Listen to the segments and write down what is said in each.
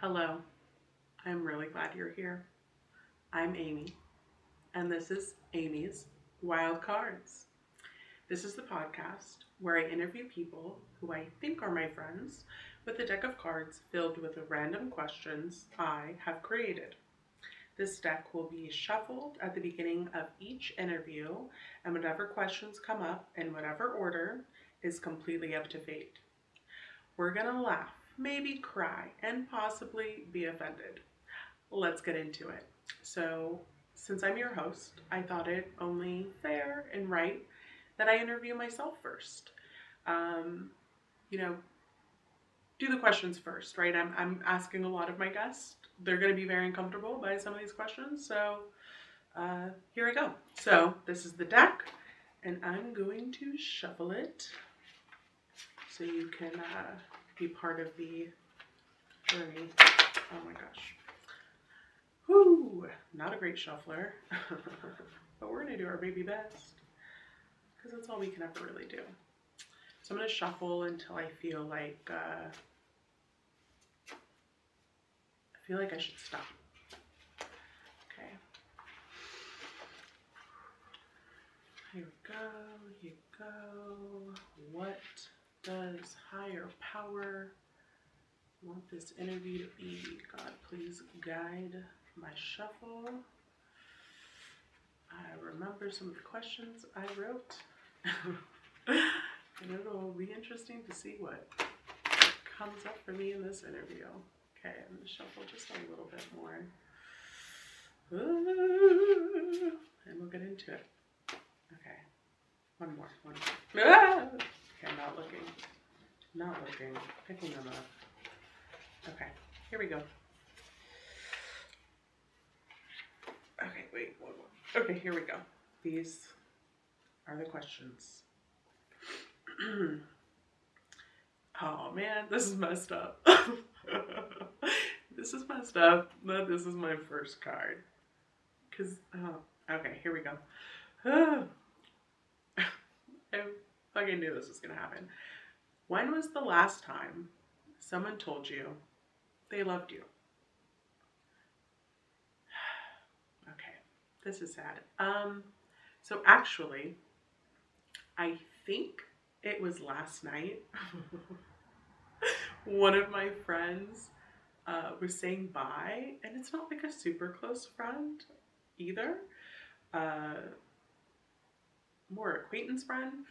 Hello, I'm really glad you're here. I'm Amy, and this is Amy's Wild Cards. This is the podcast where I interview people who I think are my friends with a deck of cards filled with random questions I have created. This deck will be shuffled at the beginning of each interview, and whatever questions come up in whatever order is completely up to fate. We're gonna laugh, maybe cry, and possibly be offended. Let's get into it. So, since I'm your host, I thought it only fair and right that I interview myself first. Um, you know, do the questions first, right? I'm asking a lot of my guests. They're going to be very uncomfortable by some of these questions. So, here I go. So, this is the deck, and I'm going to shuffle it so you can be part of the journey. Oh my gosh. Whew, not a great shuffler, but we're gonna do our baby best because that's all we can ever really do. So I'm gonna shuffle until I feel like I should stop. Okay, here we go. Here we go. What does higher power want this interview to be? God, please guide my shuffle. I remember some of the questions I wrote. And it'll be interesting to see what comes up for me in this interview. Okay, I'm going to shuffle just a little bit more. And we'll get into it. Okay, one more. Okay, not looking, picking them up. Okay, here we go. Okay, wait, one more. Okay, here we go. These are the questions. Oh man, this is messed up. This is messed up. No, this is my first card. Okay, here we go. I fucking knew this was gonna happen. When was the last time someone told you they loved you? Okay, this is sad. So actually, I think it was last night. One of my friends was saying bye, and it's not like a super close friend either. Uh, More acquaintance friend.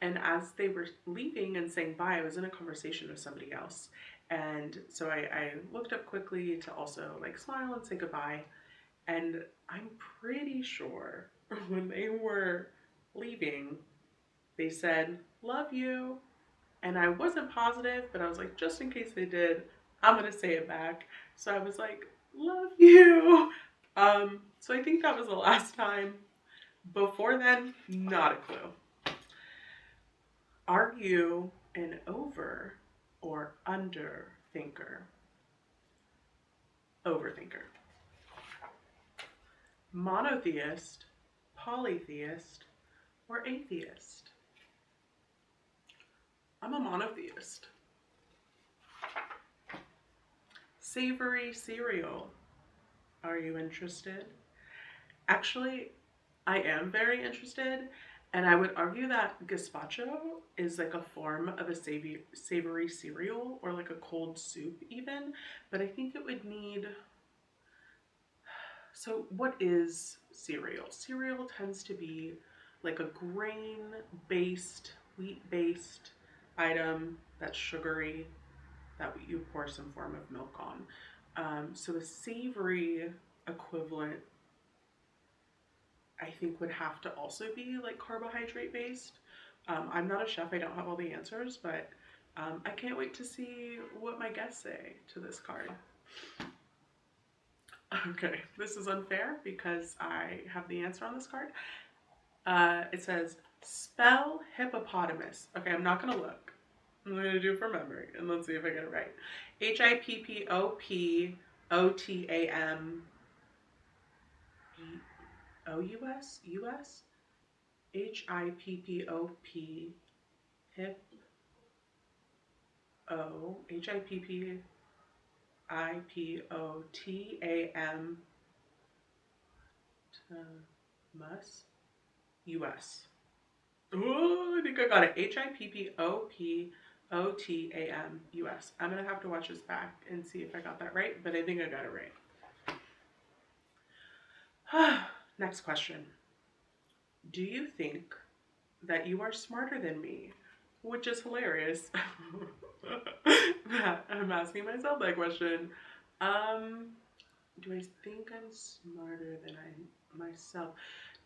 And as they were leaving and saying bye, I was in a conversation with somebody else. And so I looked up quickly to also like smile and say goodbye. And I'm pretty sure when they were leaving, they said, love you. And I wasn't positive, but I was like, just in case they did, I'm going to say it back. So I was like, love you. So I think that was the last time. Before then, not a clue. Are you an over or under thinker? Overthinker. Monotheist, polytheist, or atheist? I'm a monotheist. Savory cereal. Are you interested? Actually, I am very interested, and I would argue that gazpacho is like a form of a savory cereal or like a cold soup, even. But I think it would need. So, what is cereal? Cereal tends to be like a grain based, wheat based item that's sugary that you pour some form of milk on. So, the savory equivalent I think would have to also be like carbohydrate based. I'm not a chef, I don't have all the answers, but I can't wait to see what my guests say to this card. Okay, this is unfair because I have the answer on this card. It says, spell hippopotamus. Okay, I'm not going to look. I'm going to do it from memory and let's see if I get it right. Hippopotamus. O-U-S? U-S? Hippop. Hip. O. Hippop. Hippopotamus US. Oh, I think I got it. Hippopotamus. I'm gonna have to watch this back and see if I got that right, but I think I got it right. Next question. Do you think that you are smarter than me? Which is hilarious. I'm asking myself that question. Do I think I'm smarter than I myself?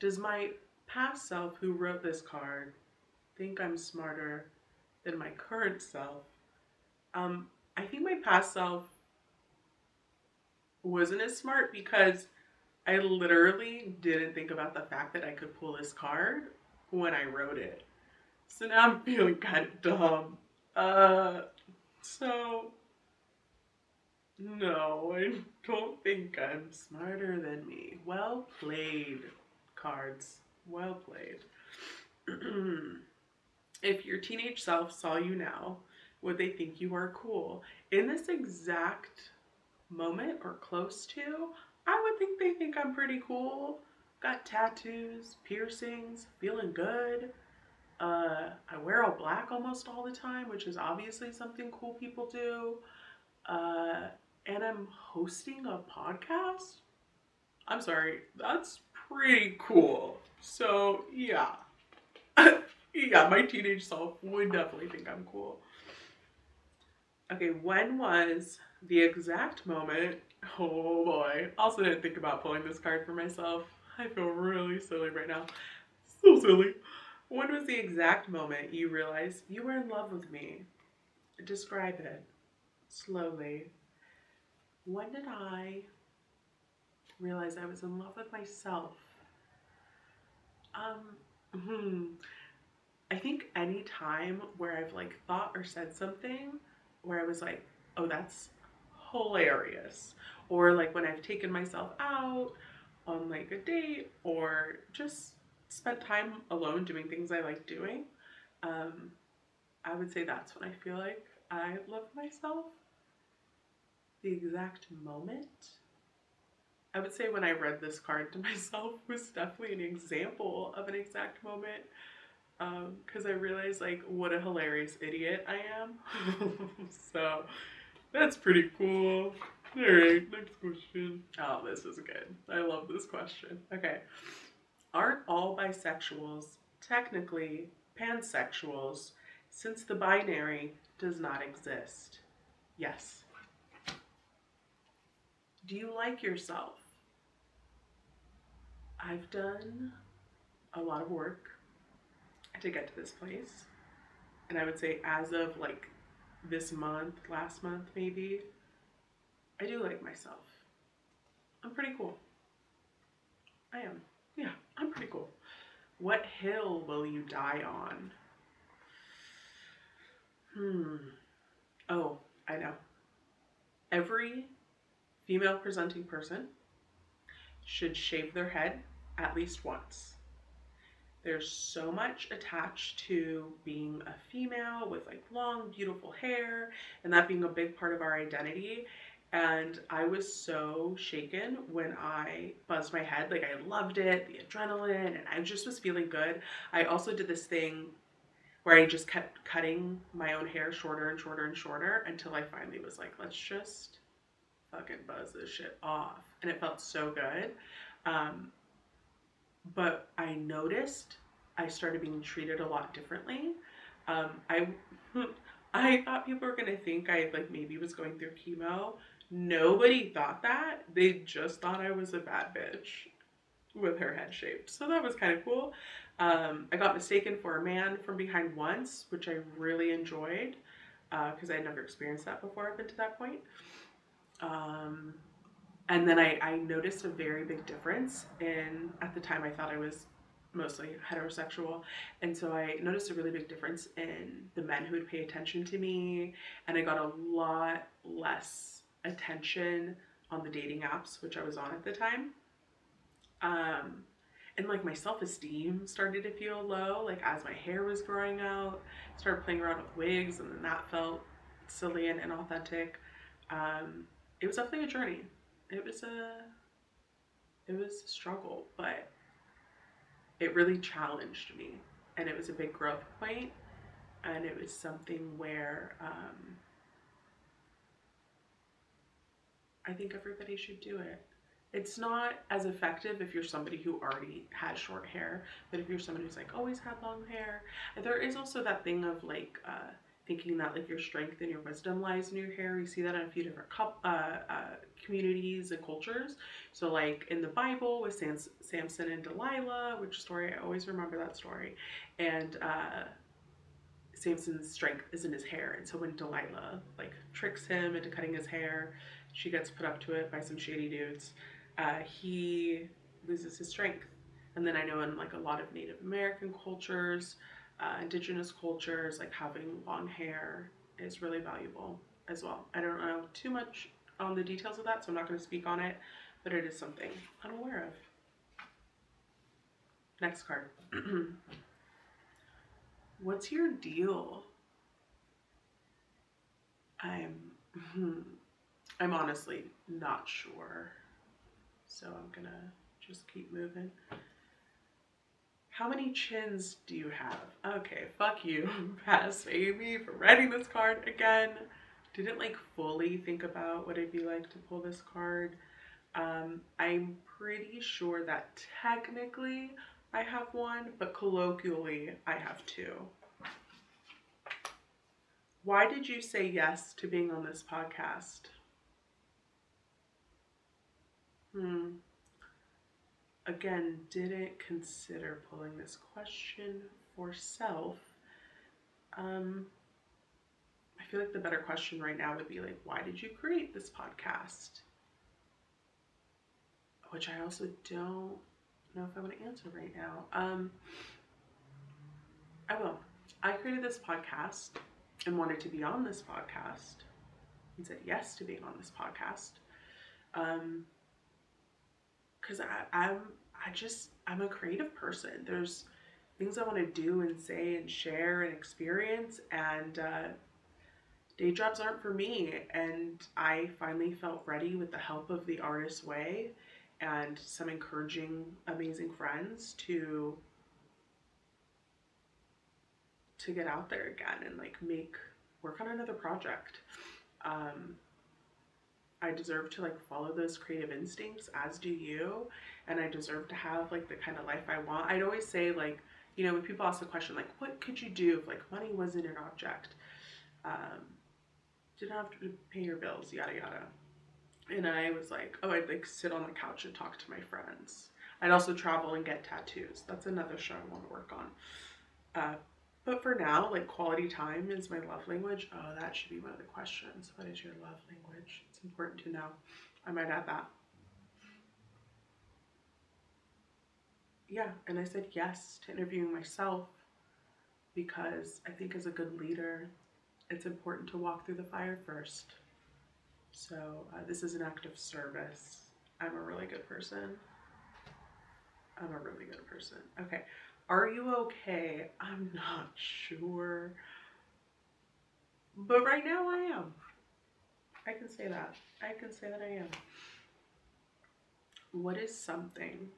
Does my past self who wrote this card think I'm smarter than my current self? I think my past self wasn't as smart because I literally didn't think about the fact that I could pull this card when I wrote it. So now I'm feeling kind of dumb. So no, I don't think I'm smarter than me. Well played, cards. Well played. If your teenage self saw you now, would they think you are cool? In this exact moment or close to, I would think they think I'm pretty cool. Got tattoos, piercings, feeling good. I wear all black almost all the time, which is obviously something cool people do. Uh, and I'm hosting a podcast. I'm sorry, that's pretty cool. So, yeah. Yeah, my teenage self would definitely think I'm cool. Okay, when was the exact moment? Oh boy. Also didn't think about pulling this card for myself. I feel really silly right now. So silly. When was the exact moment you realized you were in love with me? Describe it slowly. When did I realize I was in love with myself? Um, I think any time where I've like thought or said something where I was like, oh, that's hilarious. Or like when I've taken myself out on like a date or just spent time alone doing things I like doing. Um, I would say that's when I feel like I love myself. The exact moment. I would say when I read this card to myself was definitely an example of an exact moment. Because I realized like what a hilarious idiot I am. So that's pretty cool. All right, next question. Oh, this is good. I love this question. Okay. Aren't all bisexuals technically pansexuals since the binary does not exist? Yes. Do you like yourself? I've done a lot of work to get to this place. And I would say as of like this month, last month maybe, I do like myself. I'm pretty cool. I am. Yeah, I'm pretty cool. What hill will you die on? Oh, I know. Every female presenting person should shave their head at least once. There's so much attached to being a female with like long, beautiful hair and that being a big part of our identity. And I was so shaken when I buzzed my head. Like I loved it, the adrenaline, and I just was feeling good. I also did this thing where I just kept cutting my own hair shorter and shorter and shorter until I finally was like, let's just fucking buzz this shit off. And it felt so good. Um, but I noticed I started being treated a lot differently. I I thought people were gonna think I like maybe was going through chemo. Nobody thought that. They just thought I was a bad bitch with her head shaved. So that was kind of cool. I got mistaken for a man from behind once, which I really enjoyed because I had never experienced that before up until that point. Um, and then I noticed a very big difference in, at the time I thought I was mostly heterosexual. And so I noticed a really big difference in the men who would pay attention to me. And I got a lot less attention on the dating apps, which I was on at the time. Um, and like my self-esteem started to feel low, like as my hair was growing out, started playing around with wigs, and then that felt silly and inauthentic. Um, it was definitely a journey. It was a struggle, but it really challenged me, and it was a big growth point, and it was something where I think everybody should do it. It's not as effective if you're somebody who already has short hair, but if you're somebody who's like always had long hair, and there is also that thing of like thinking that like your strength and your wisdom lies in your hair. You see that in a few different communities and cultures. So like in the Bible with Samson and Delilah, which story I always remember that story, and Samson's strength is in his hair, and so when Delilah like tricks him into cutting his hair, she gets put up to it by some shady dudes. He loses his strength, and then I know in like a lot of Native American cultures, indigenous cultures, like having long hair is really valuable as well. I don't know too much on the details of that, so I'm not going to speak on it, but it is something I'm aware of. Next card. What's your deal? I'm I'm honestly not sure. So I'm gonna just keep moving. How many chins do you have? Okay, fuck you, Pass Amy, for writing this card again. Didn't like fully think about what it'd be like to pull this card. I'm pretty sure that technically I have one, but colloquially I have two. Why did you say yes to being on this podcast? Again, didn't consider pulling this question for self. I feel like the better question right now would be like, why did you create this podcast? Which I also don't know if I want to answer right now. I will. I created this podcast and wanted to be on this podcast and said yes to being on this podcast. Because I'm a creative person. There's things I want to do and say and share and experience, and day jobs aren't for me. And I finally felt ready with the help of the Artist Way and some encouraging, amazing friends to get out there again and like work on another project. I deserve to like follow those creative instincts, as do you, and I deserve to have like the kind of life I want. I'd always say like, you know, when people ask the question like, what could you do if like money wasn't an object? Didn't have to pay your bills, yada yada. And I was like, oh, I'd like sit on the couch and talk to my friends. I'd also travel and get tattoos. That's another show I want to work on. But for now, like quality time is my love language. Oh, that should be one of the questions. What is your love language? It's important to know. I might add that. Yeah, and I said yes to interviewing myself because I think as a good leader, it's important to walk through the fire first. So this is an act of service. I'm a really good person. I'm a really good person. Okay. Are you okay? I'm not sure. But right now I am. I can say that. I can say that I am. What is something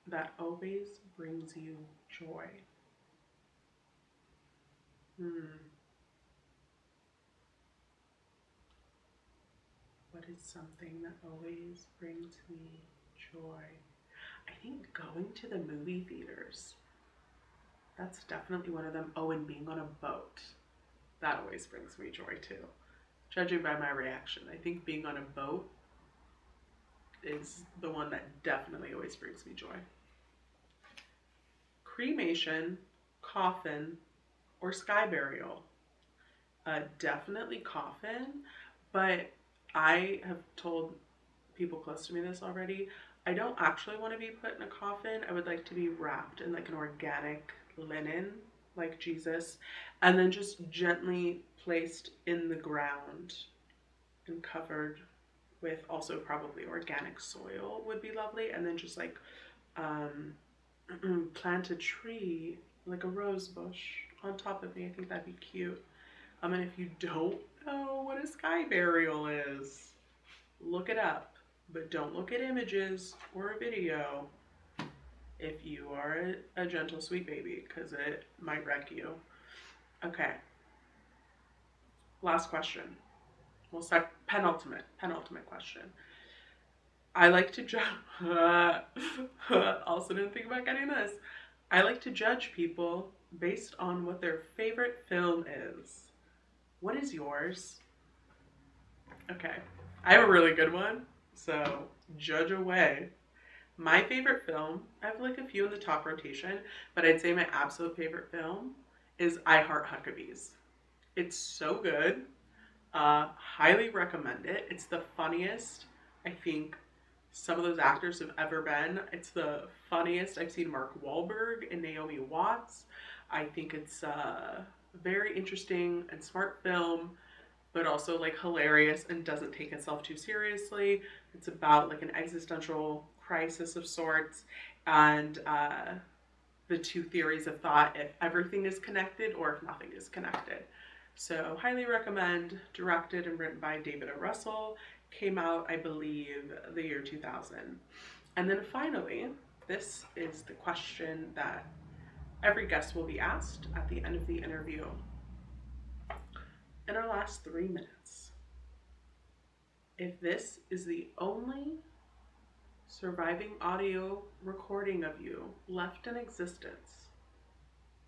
that always brings you joy? What is something that always brings me joy? I think going to the movie theaters. That's definitely one of them. Oh, and being on a boat. That always brings me joy too. Judging by my reaction, I think being on a boat is the one that definitely always brings me joy. Cremation, coffin, or sky burial? Definitely coffin, but I have told people close to me this already. I don't actually want to be put in a coffin. I would like to be wrapped in like an organic linen, like Jesus, and then just gently placed in the ground and covered with also probably organic soil would be lovely. And then just like um, plant a tree, like a rose bush on top of me. I think that'd be cute. And if you don't know what a sky burial is, look it up, but don't look at images or a video if you are a gentle sweet baby, because it might wreck you. Okay, last question. Well, penultimate question. I like to judge. Also, didn't think about getting this. I like to judge people based on what their favorite film is. What is yours? Okay, I have a really good one, so judge away. My favorite film, I have like a few in the top rotation, but I'd say my absolute favorite film is I Heart Huckabees. It's so good. Highly recommend it. It's the funniest, I think, some of those actors have ever been. It's the funniest. I've seen Mark Wahlberg and Naomi Watts. I think it's a very interesting and smart film, but also like hilarious and doesn't take itself too seriously. It's about like an existential crisis of sorts, and the two theories of thought, if everything is connected or if nothing is connected. So highly recommend. Directed and written by David O. Russell. Came out, I believe, the year 2000. And then finally, this is the question that every guest will be asked at the end of the interview. In our last 3 minutes, if this is the only surviving audio recording of you left in existence,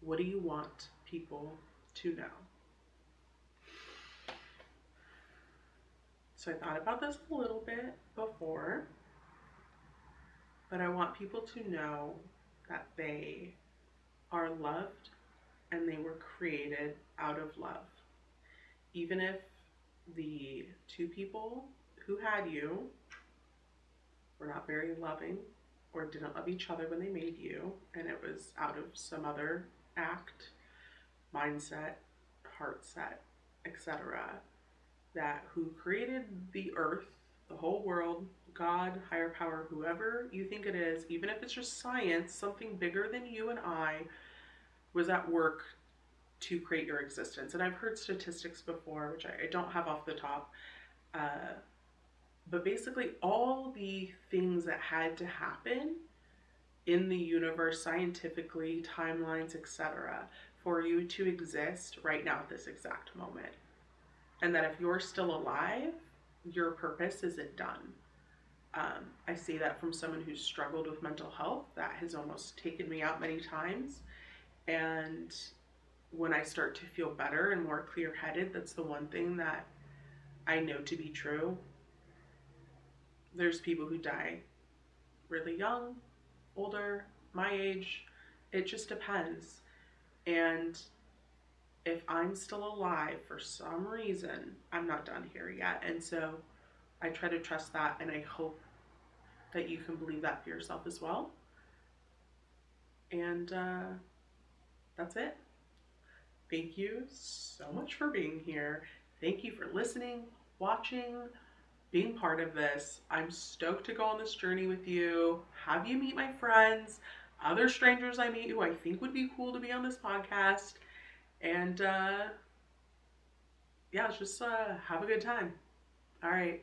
what do you want people to know? So I thought about this a little bit before, but I want people to know that they are loved and they were created out of love. Even if the two people who had you were not very loving or didn't love each other when they made you, and it was out of some other act, mindset, heart set, etc., that who created the earth, the whole world, God, higher power, whoever you think it is, even if it's just science, something bigger than you and I, was at work to create your existence. And I've heard statistics before, which I don't have off the top, but basically all the things that had to happen in the universe, scientifically, timelines, etc., for you to exist right now at this exact moment. And that if you're still alive, your purpose isn't done. I see that from someone who's struggled with mental health. That has almost taken me out many times. And when I start to feel better and more clear headed, that's the one thing that I know to be true. There's people who die really young, older, my age. It just depends. And if I'm still alive for some reason, I'm not done here yet. And so I try to trust that, and I hope that you can believe that for yourself as well. And that's it. Thank you so much for being here. Thank you for listening, watching, being part of this. I'm stoked to go on this journey with you, have you meet my friends, other strangers I meet who I think would be cool to be on this podcast. And yeah, just have a good time. All right.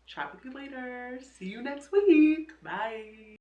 Chat with you later. See you next week. Bye.